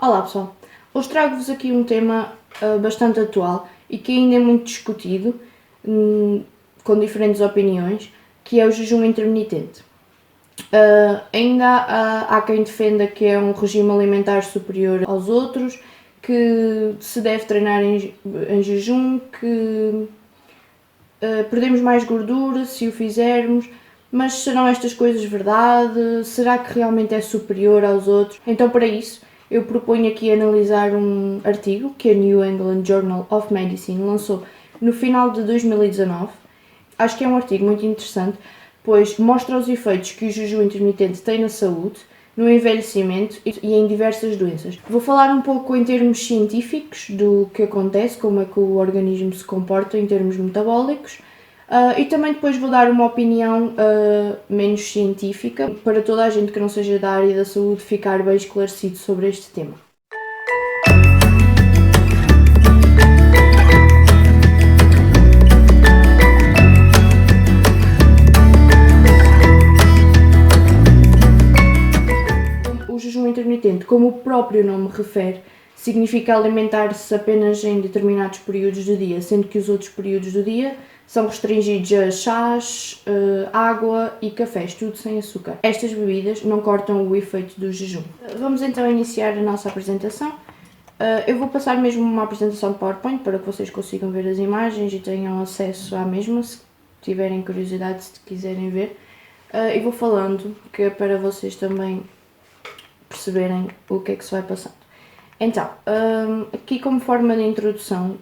Olá pessoal, hoje trago-vos aqui um tema bastante atual e que ainda é muito discutido, com diferentes opiniões, que é o jejum intermitente. Ainda há quem defenda que é um regime alimentar superior aos outros, que se deve treinar em jejum, que perdemos mais gordura se o fizermos. Mas serão estas coisas verdade? Será que realmente é superior aos outros? Então, para isso, eu proponho aqui analisar um artigo que a New England Journal of Medicine lançou no final de 2019. Acho que é um artigo muito interessante, pois mostra os efeitos que o jejum intermitente tem na saúde, no envelhecimento e em diversas doenças. Vou falar um pouco em termos científicos do que acontece, como é que o organismo se comporta em termos metabólicos. E também depois vou dar uma opinião menos científica, para toda a gente que não seja da área da saúde ficar bem esclarecido sobre este tema. O jejum intermitente, como o próprio nome refere, significa alimentar-se apenas em determinados períodos do dia, sendo que os outros períodos do dia são restringidos a chás, água e cafés, tudo sem açúcar. Estas bebidas não cortam o efeito do jejum. Vamos então iniciar a nossa apresentação. Eu vou passar mesmo uma apresentação de PowerPoint para que vocês consigam ver as imagens e tenham acesso à mesma, se tiverem curiosidade, se quiserem ver. E vou falando, que é para vocês também perceberem o que é que se vai passando. Então, aqui como forma de introdução,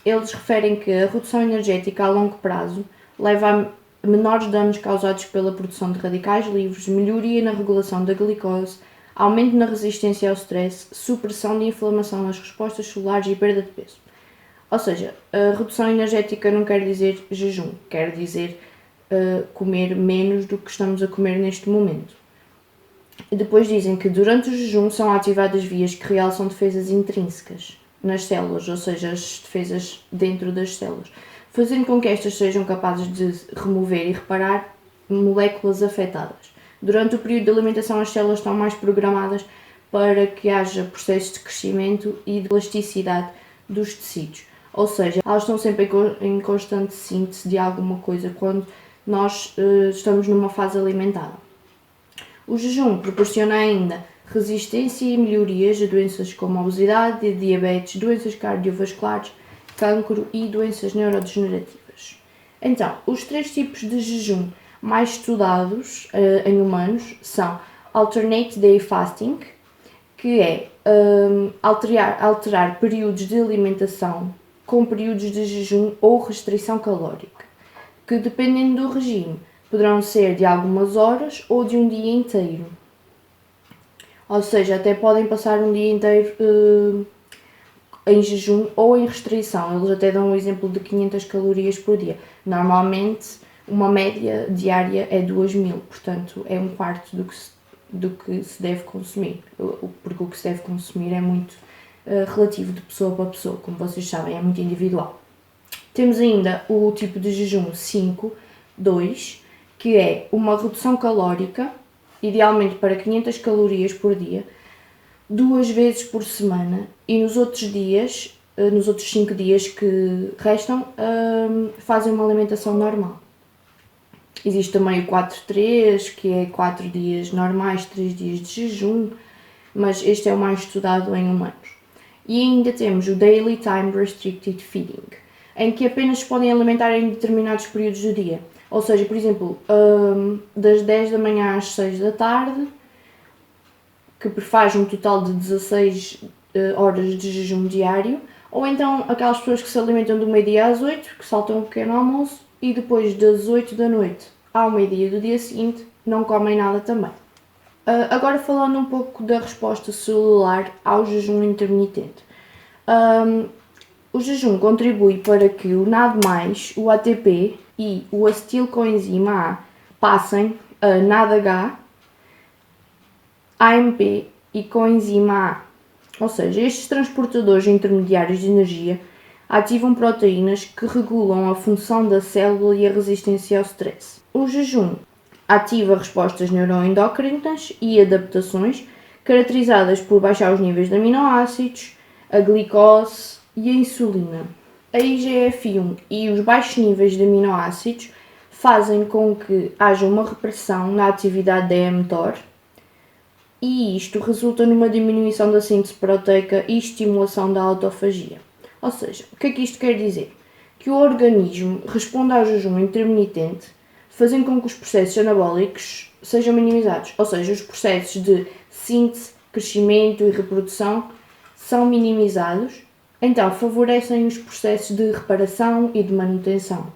eles referem que a redução energética a longo prazo leva a menores danos causados pela produção de radicais livres, melhoria na regulação da glicose, aumento na resistência ao stress, supressão de inflamação nas respostas celulares e perda de peso. Ou seja, a redução energética não quer dizer jejum, quer dizer comer menos do que estamos a comer neste momento. E depois dizem que durante o jejum são ativadas vias que realçam defesas intrínsecas nas células, ou seja, as defesas dentro das células, fazendo com que estas sejam capazes de remover e reparar moléculas afetadas. Durante o período de alimentação, as células estão mais programadas para que haja processos de crescimento e de elasticidade dos tecidos, ou seja, elas estão sempre em constante síntese de alguma coisa quando nós estamos numa fase alimentada. O jejum proporciona ainda resistência e melhorias a doenças como a obesidade, diabetes, doenças cardiovasculares, cancro e doenças neurodegenerativas. Então, os 3 tipos de jejum mais estudados em humanos são Alternate Day Fasting, que é alterar períodos de alimentação com períodos de jejum ou restrição calórica, que dependendo do regime poderão ser de algumas horas ou de um dia inteiro. Ou seja, até podem passar um dia inteiro em jejum ou em restrição. Eles até dão um exemplo de 500 calorias por dia. Normalmente, uma média diária é 2000, portanto, é um quarto do que se deve consumir. Porque o que se deve consumir é muito relativo de pessoa para pessoa, como vocês sabem, é muito individual. Temos ainda o tipo de jejum 5-2, que é uma redução calórica, idealmente para 500 calorias por dia, 2 vezes por semana, e nos outros 5 dias que restam, fazem uma alimentação normal. Existe também o 4-3, que é 4 dias normais, 3 dias de jejum, mas este é o mais estudado em humanos. E ainda temos o Daily Time Restricted Feeding, em que apenas se podem alimentar em determinados períodos do dia. Ou seja, por exemplo, das 10 da manhã às 6 da tarde, que faz um total de 16 horas de jejum diário, ou então aquelas pessoas que se alimentam do meio-dia às 8, que saltam um pequeno almoço, e depois das 8 da noite ao meio-dia do dia seguinte, não comem nada também. Agora falando um pouco da resposta celular ao jejum intermitente. O jejum contribui para que o NAD+, o ATP e o acetilcoenzima A passem a NADH, AMP e coenzima A. Ou seja, estes transportadores intermediários de energia ativam proteínas que regulam a função da célula e a resistência ao stress. O jejum ativa respostas neuroendócrinas e adaptações caracterizadas por baixar os níveis de aminoácidos, a glicose e a insulina. A IGF-1 e os baixos níveis de aminoácidos fazem com que haja uma repressão na atividade da mTOR e isto resulta numa diminuição da síntese proteica e estimulação da autofagia. Ou seja, o que é que isto quer dizer? Que o organismo responde ao jejum intermitente, fazendo com que os processos anabólicos sejam minimizados, ou seja, os processos de síntese, crescimento e reprodução são minimizados, então favorecem os processos de reparação e de manutenção,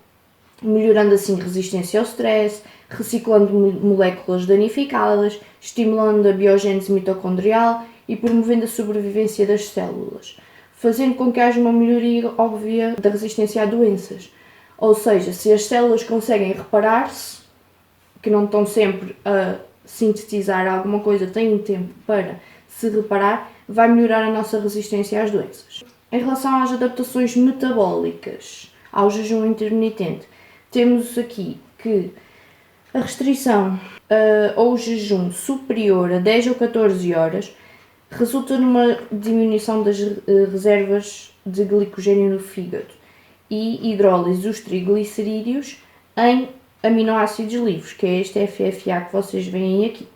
melhorando assim resistência ao stress, reciclando moléculas danificadas, estimulando a biogênese mitocondrial e promovendo a sobrevivência das células, fazendo com que haja uma melhoria óbvia da resistência a doenças. Ou seja, se as células conseguem reparar-se, que não estão sempre a sintetizar alguma coisa, têm tempo para se reparar, vai melhorar a nossa resistência às doenças. Em relação às adaptações metabólicas ao jejum intermitente, temos aqui que a restrição ou jejum superior a 10 ou 14 horas resulta numa diminuição das reservas de glicogênio no fígado e hidrólise dos triglicerídeos em aminoácidos livres, que é este FFA que vocês veem aqui.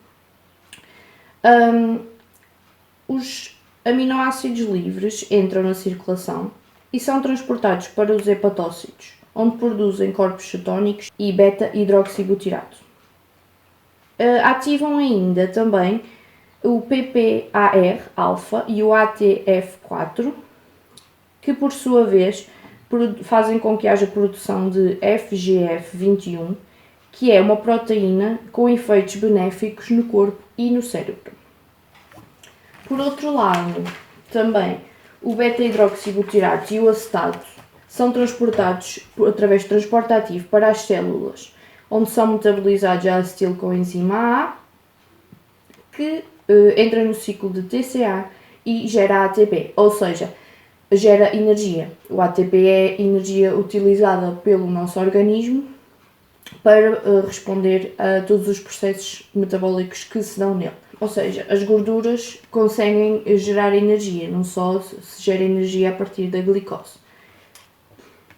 Os aminoácidos livres entram na circulação e são transportados para os hepatócitos, onde produzem corpos cetónicos e beta-hidroxibutirato. Ativam ainda também o PPAR-alfa e o ATF4, que por sua vez fazem com que haja produção de FGF21, que é uma proteína com efeitos benéficos no corpo e no cérebro. Por outro lado, também o beta-hidroxibutirato e o acetato são transportados através de transporte ativo para as células, onde são metabolizados a acetilcoenzima A, que entra no ciclo de TCA e gera ATP, ou seja, gera energia. O ATP é energia utilizada pelo nosso organismo para responder a todos os processos metabólicos que se dão nele. Ou seja, as gorduras conseguem gerar energia, não só se gera energia a partir da glicose.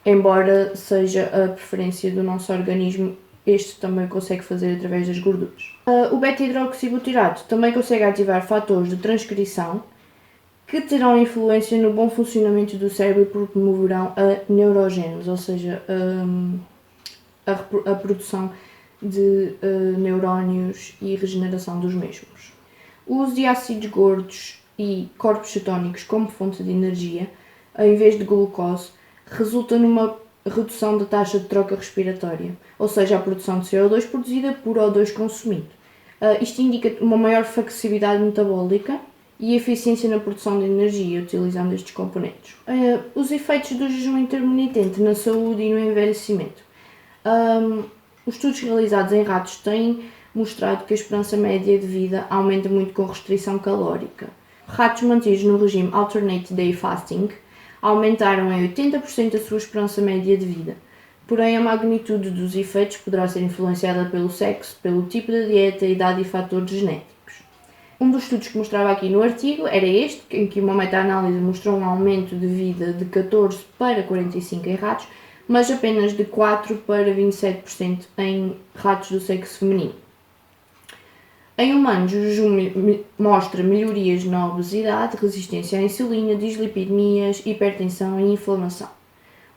Embora seja a preferência do nosso organismo, este também consegue fazer através das gorduras. O beta-hidroxibutirato também consegue ativar fatores de transcrição que terão influência no bom funcionamento do cérebro e promoverão a neurogênese, ou seja, a produção de neurónios e regeneração dos mesmos. O uso de ácidos gordos e corpos cetónicos como fonte de energia, em vez de glucose, resulta numa redução da taxa de troca respiratória, ou seja, a produção de CO2 produzida por O2 consumido. Isto indica uma maior flexibilidade metabólica e eficiência na produção de energia, utilizando estes componentes. Os efeitos do jejum intermitente na saúde e no envelhecimento. Os estudos realizados em ratos têm mostrado que a esperança média de vida aumenta muito com restrição calórica. Ratos mantidos no regime Alternate Day Fasting aumentaram em 80% a sua esperança média de vida. Porém, a magnitude dos efeitos poderá ser influenciada pelo sexo, pelo tipo de dieta, idade e fatores genéticos. Um dos estudos que mostrava aqui no artigo era este, em que uma meta-análise mostrou um aumento de vida de 14 para 45 em ratos, mas apenas de 4 para 27% em ratos do sexo feminino. Em humanos, o jejum mostra melhorias na obesidade, resistência à insulina, dislipidemias, hipertensão e inflamação.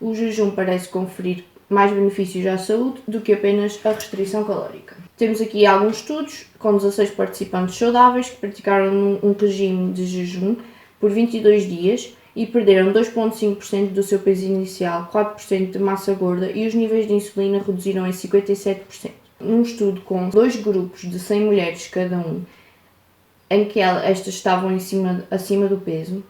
O jejum parece conferir mais benefícios à saúde do que apenas a restrição calórica. Temos aqui alguns estudos com 16 participantes saudáveis que praticaram um regime de jejum por 22 dias e perderam 2,5% do seu peso inicial, 4% de massa gorda e os níveis de insulina reduziram em 57%. Um estudo com 2 grupos de 100 mulheres cada um, em que estas estavam acima do peso,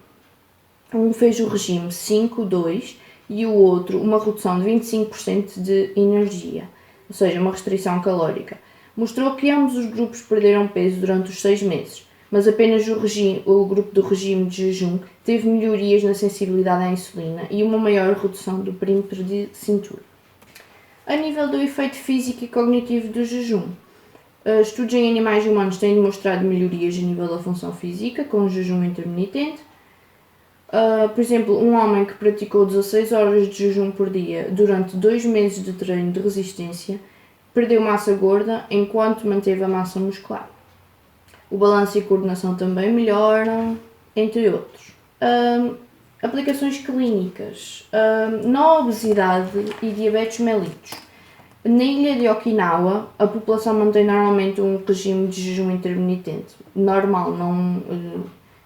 um fez o regime 5-2 e o outro uma redução de 25% de energia, ou seja, uma restrição calórica. Mostrou que ambos os grupos perderam peso durante os 6 meses, mas apenas o grupo do regime de jejum teve melhorias na sensibilidade à insulina e uma maior redução do perímetro de cintura. A nível do efeito físico e cognitivo do jejum, Estudos em animais e humanos têm demonstrado melhorias a nível da função física com o jejum intermitente. Por exemplo, um homem que praticou 16 horas de jejum por dia durante 2 meses de treino de resistência perdeu massa gorda enquanto manteve a massa muscular. O balanço e a coordenação também melhoram, entre outros. Aplicações clínicas. Na obesidade e diabetes mellitus. Na ilha de Okinawa, a população mantém normalmente um regime de jejum intermitente. Normal, não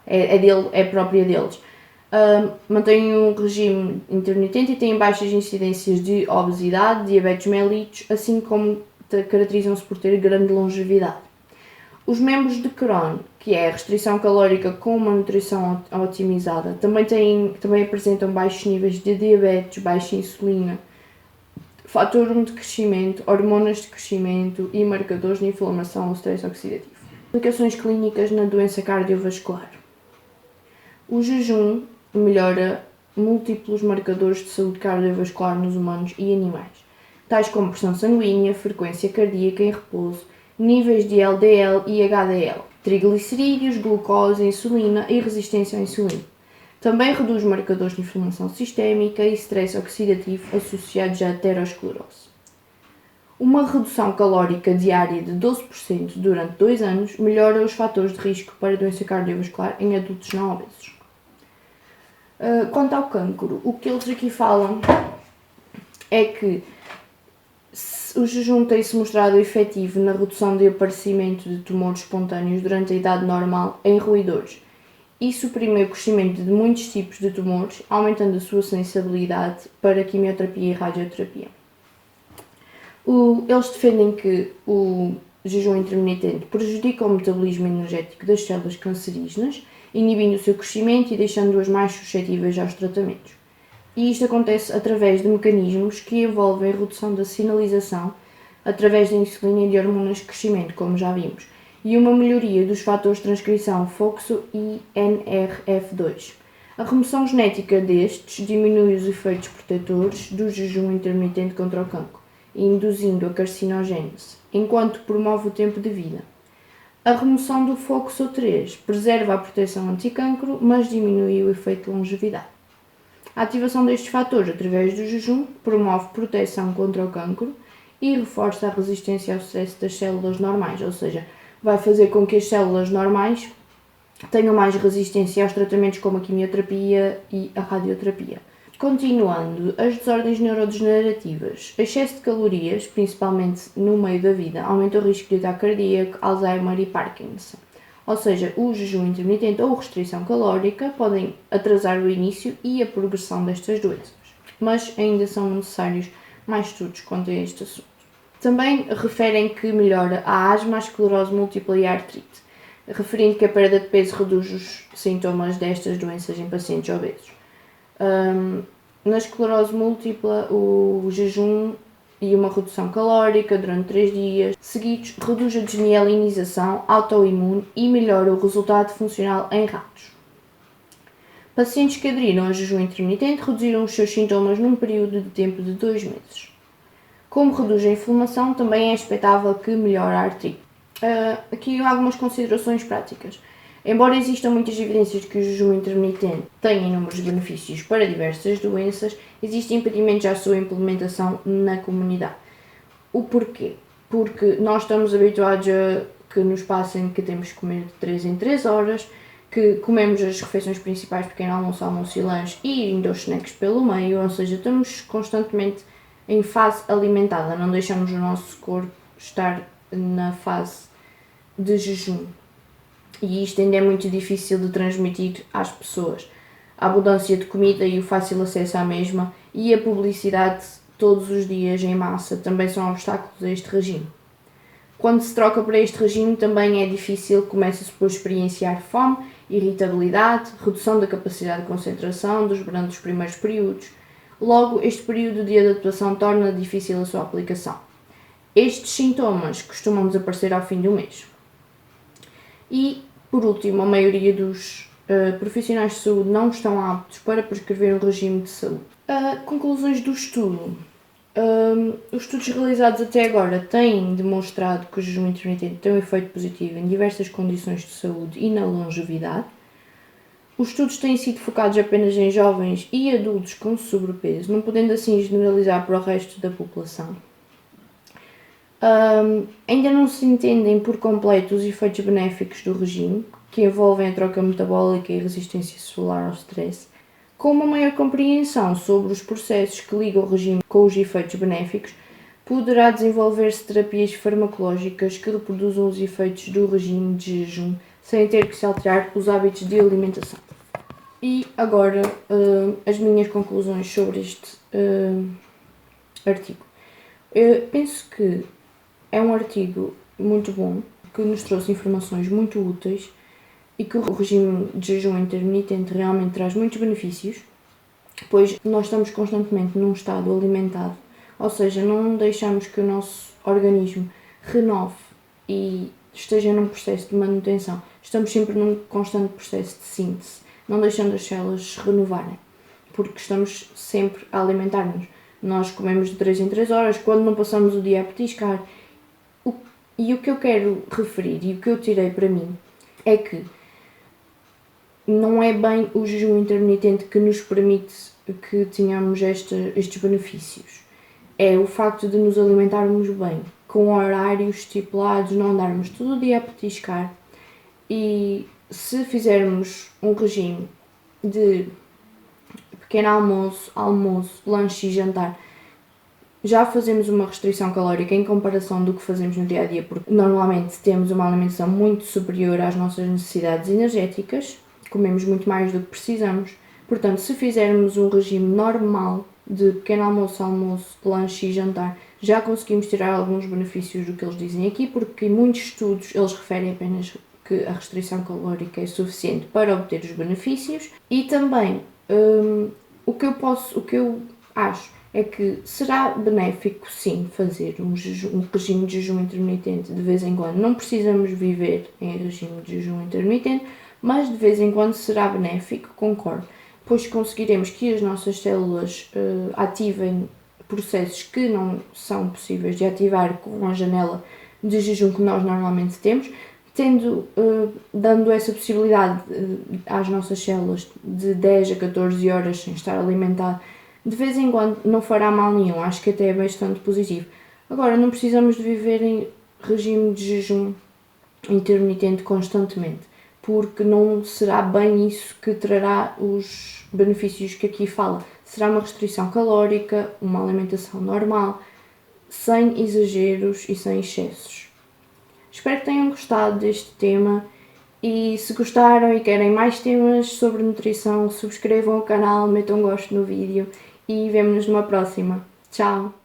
é própria deles. Mantêm um regime intermitente e têm baixas incidências de obesidade, diabetes mellitus, assim como caracterizam-se por ter grande longevidade. Os membros de Crohn, que é a restrição calórica com uma nutrição otimizada, também apresentam baixos níveis de diabetes, baixa insulina, fator 1 de crescimento, hormonas de crescimento e marcadores de inflamação ou stress oxidativo. Aplicações clínicas na doença cardiovascular. O jejum melhora múltiplos marcadores de saúde cardiovascular nos humanos e animais, tais como pressão sanguínea, frequência cardíaca em repouso, níveis de LDL e HDL, triglicerídeos, glucose, insulina e resistência à insulina. Também reduz marcadores de inflamação sistémica e stress oxidativo associados à aterosclerose. Uma redução calórica diária de 12% durante 2 anos melhora os fatores de risco para doença cardiovascular em adultos não obesos. Quanto ao cancro, o que eles aqui falam é que o jejum tem-se mostrado efetivo na redução de aparecimento de tumores espontâneos durante a idade normal em roedores e suprime o crescimento de muitos tipos de tumores, aumentando a sua sensibilidade para quimioterapia e radioterapia. Eles defendem que o jejum intermitente prejudica o metabolismo energético das células cancerígenas, inibindo o seu crescimento e deixando-as mais suscetíveis aos tratamentos. E isto acontece através de mecanismos que envolvem a redução da sinalização através da insulina e de hormonas de crescimento, como já vimos, e uma melhoria dos fatores de transcrição FOXO e NRF2. A remoção genética destes diminui os efeitos protetores do jejum intermitente contra o cancro, induzindo a carcinogênese, enquanto promove o tempo de vida. A remoção do FOXO3 preserva a proteção anticancro, mas diminui o efeito de longevidade. A ativação destes fatores através do jejum promove proteção contra o cancro e reforça a resistência ao stress das células normais, ou seja, vai fazer com que as células normais tenham mais resistência aos tratamentos como a quimioterapia e a radioterapia. Continuando, as desordens neurodegenerativas. Excesso de calorias, principalmente no meio da vida, aumenta o risco de ataque cardíaco, Alzheimer e Parkinson. Ou seja, o jejum intermitente ou restrição calórica podem atrasar o início e a progressão destas doenças, mas ainda são necessários mais estudos quanto a este assunto. Também referem que melhora a asma, a esclerose múltipla e a artrite, referindo que a perda de peso reduz os sintomas destas doenças em pacientes obesos. Na esclerose múltipla, o jejum e uma redução calórica durante 3 dias seguidos reduz a desmielinização autoimune e melhora o resultado funcional em ratos. Pacientes que aderiram a jejum intermitente reduziram os seus sintomas num período de tempo de 2 meses. Como reduz a inflamação, também é expectável que melhore a artrite. Aqui algumas considerações práticas. Embora existam muitas evidências de que o jejum intermitente tem inúmeros benefícios para diversas doenças, existem impedimentos à sua implementação na comunidade. O porquê? Porque nós estamos habituados a que nos passem que temos que comer de 3 em 3 horas, que comemos as refeições principais, pequeno almoço, almoço e lanche e ainda os snacks pelo meio, ou seja, estamos constantemente em fase alimentada, não deixamos o nosso corpo estar na fase de jejum. E isto ainda é muito difícil de transmitir às pessoas. A abundância de comida e o fácil acesso à mesma e a publicidade todos os dias em massa também são obstáculos a este regime. Quando se troca para este regime também é difícil, começa-se por experienciar fome, irritabilidade, redução da capacidade de concentração durante os primeiros períodos. Logo, este período de adaptação torna difícil a sua aplicação. Estes sintomas costumam desaparecer ao fim do mês. E, por último, a maioria dos profissionais de saúde não estão aptos para prescrever um regime de saúde. Conclusões do estudo. Os estudos realizados até agora têm demonstrado que o jejum intermitente tem um efeito positivo em diversas condições de saúde e na longevidade. Os estudos têm sido focados apenas em jovens e adultos com sobrepeso, não podendo assim generalizar para o resto da população. Ainda não se entendem por completo os efeitos benéficos do regime, que envolvem a troca metabólica e a resistência celular ao stress. Com uma maior compreensão sobre os processos que ligam o regime com os efeitos benéficos, poderá desenvolver-se terapias farmacológicas que reproduzam os efeitos do regime de jejum sem ter que se alterar os hábitos de alimentação. E agora as minhas conclusões sobre este artigo. Eu penso que é um artigo muito bom, que nos trouxe informações muito úteis e que o regime de jejum intermitente realmente traz muitos benefícios, pois nós estamos constantemente num estado alimentado, ou seja, não deixamos que o nosso organismo renove e esteja num processo de manutenção. Estamos sempre num constante processo de síntese, não deixando as células se renovarem, porque estamos sempre a alimentar-nos. Nós comemos de 3 em 3 horas, quando não passamos o dia a petiscar. E o que eu quero referir e o que eu tirei para mim é que não é bem o jejum intermitente que nos permite que tenhamos estes benefícios. É o facto de nos alimentarmos bem, com horários estipulados, não andarmos todo o dia a petiscar. E se fizermos um regime de pequeno almoço, lanche e jantar, já fazemos uma restrição calórica em comparação do que fazemos no dia a dia, porque normalmente temos uma alimentação muito superior às nossas necessidades energéticas, comemos muito mais do que precisamos. Portanto, se fizermos um regime normal de pequeno almoço, lanche e jantar, já conseguimos tirar alguns benefícios do que eles dizem aqui, porque em muitos estudos eles referem apenas que a restrição calórica é suficiente para obter os benefícios. E também o que eu acho é que será benéfico, sim, fazer um regime de jejum intermitente de vez em quando. Não precisamos viver em regime de jejum intermitente, mas de vez em quando será benéfico, concordo, pois conseguiremos que as nossas células ativem processos que não são possíveis de ativar com a janela de jejum que nós normalmente temos, dando essa possibilidade às nossas células de 10 a 14 horas sem estar alimentado. De vez em quando não fará mal nenhum, acho que até é bastante positivo. Agora, não precisamos de viver em regime de jejum intermitente constantemente, porque não será bem isso que trará os benefícios que aqui fala. Será uma restrição calórica, uma alimentação normal, sem exageros e sem excessos. Espero que tenham gostado deste tema. E se gostaram e querem mais temas sobre nutrição, subscrevam o canal, metam gosto no vídeo e vemo-nos numa próxima. Tchau!